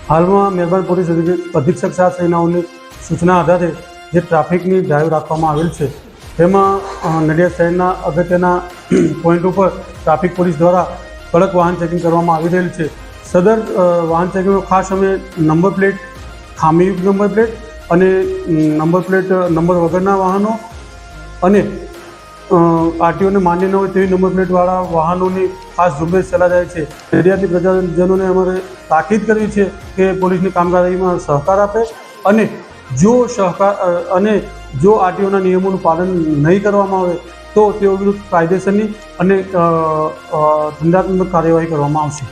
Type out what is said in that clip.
હાલમાં મહેરબાન પોલીસ અધિક્ષક શ્રીનાઓની સૂચના આધારે જે ટ્રાફિકની ડ્રાઈવ રાખવામાં આવેલ છે તેમાં નડિયાદ શહેરના અગત્યના પોઈન્ટ ઉપર ટ્રાફિક પોલીસ દ્વારા કડક વાહન ચેકિંગ કરવામાં આવી રહેલ છે. સદર વાહન ચેકિંગમાં ખાસ અમે નંબર પ્લેટ, ખામીયુક્ત નંબર પ્લેટ અને નંબર વગરના વાહનો અને આરટીઓને માન્ય ન હોય તેવી નંબર પ્લેટવાળા વાહનોની ખાસ ઝુંબેશ ચલાવાય છે. નડિયાદની પ્રજાજનોને અમારે તાકીદ કરવી છે કે પોલીસની કામગીરીમાં સહકાર આપે અને જો આરટીઓના નિયમોનું પાલન નહીં કરવામાં આવે તો તેઓ વિરુદ્ધ કાયદેસરની અને દંડાત્મક કાર્યવાહી કરવામાં આવશે.